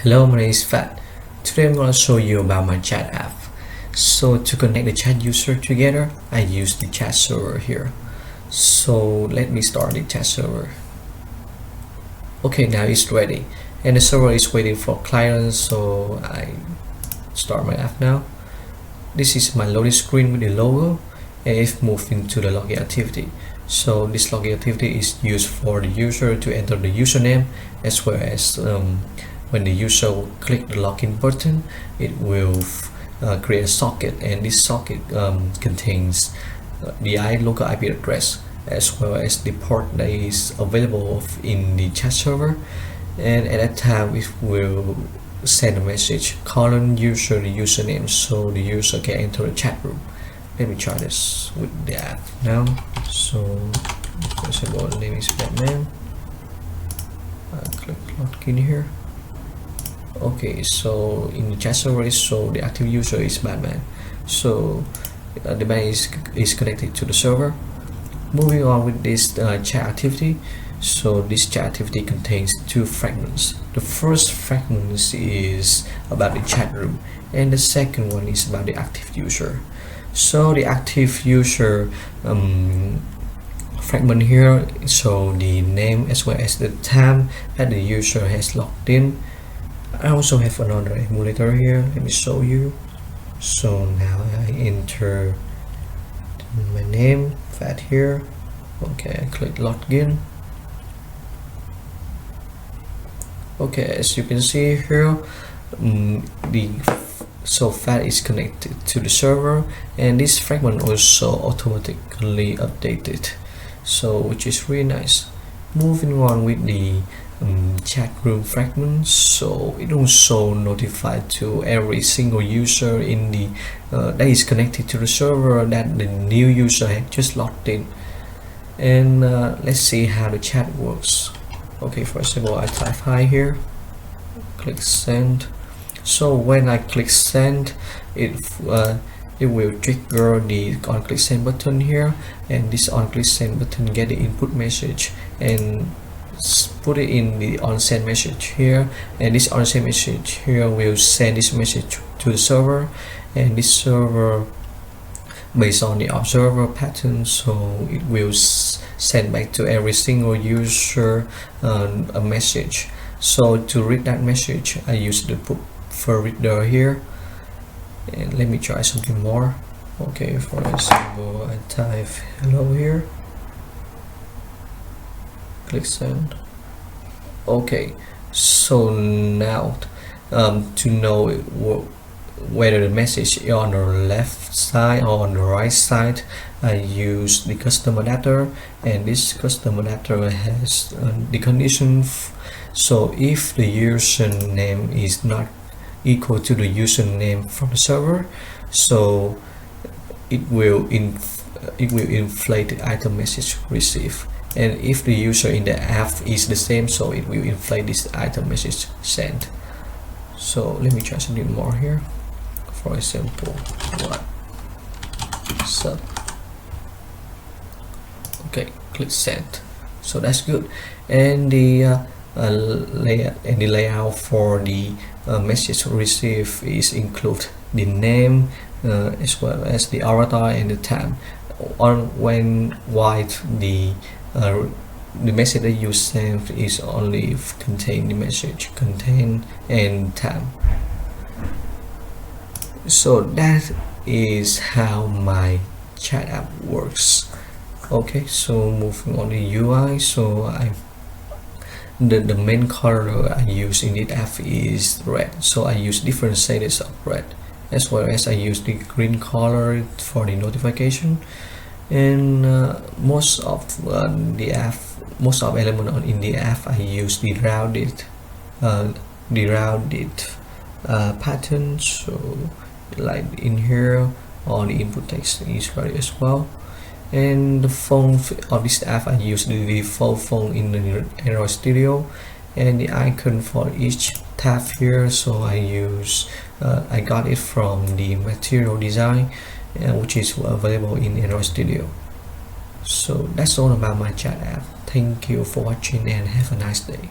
Hello, my name is Fat. Today I'm going to show you about my chat app. So to connect the chat user together, I use the chat server here. So let me start the chat server. Okay, now it's ready and the server is waiting for clients, so I start my app now. This is my loading screen with the logo and it's moved into the login activity. So this login activity is used for the user to enter the username, as well as when the user will click the login button, it will create a socket, and this socket contains the local IP address as well as the port that is available in the chat server, and at that time it will send a message calling user the username so the user can enter the chat room. Let me try this with the app now. So first of all, the name is Batman. I click login here. Okay, so in the chat server, so the active user is Batman. So the Batman is connected to the server. Moving on with this chat activity. So this chat activity contains two fragments. The first fragment is about the chat room, and the second one is about the active user. So the active user fragment here, so the name as well as the time that the user has logged in. I also have another emulator here. Let me show you. So now I enter my name, Fat here. Okay, I click login. Okay, as you can see here, so Fat is connected to the server, and this fragment also automatically updated, so which is really nice. Moving on with the chat room fragment, so it also notified to every single user in the that is connected to the server that the new user had just logged in. And let's see how the chat works. Okay, first of all, I type hi here, click send. So when I click send, it will trigger the on click send button here, and this on click send button get the input message and put it in the on send message here, and this on send message here will send this message to the server, and this server, based on the observer pattern, so it will send back to every single user a message. So to read that message, I use the buffer reader here, and let me try something more. Okay, for example, I type hello here, click send. Okay, so now to know whether the message is on the left side or on the right side, I use the custom adapter, and this custom adapter has the condition. So if the username is not equal to the username from the server, so it will inflate the item message received, and if the user in the app is the same, so it will inflate this item message sent. So let me try something more here. For example, what's up? Okay, click send. So that's good. And the layout for the message received is include the name as well as the avatar and the time. When white, the message that you send is only contain the message, contain and time. So that is how my chat app works. Okay, so moving on the UI, so the main color I use in the app is red, so I use different shades of red, as well as I use the green color for the notification. And most of element in the app I use the rounded pattern. So like in here, all the input text is right as well. And the font of this app, I use the default font in the Android Studio, and the icon for each tab here, so I got it from the material design, which is available in Android Studio. So that's all about my chat app. Thank you for watching and have a nice day.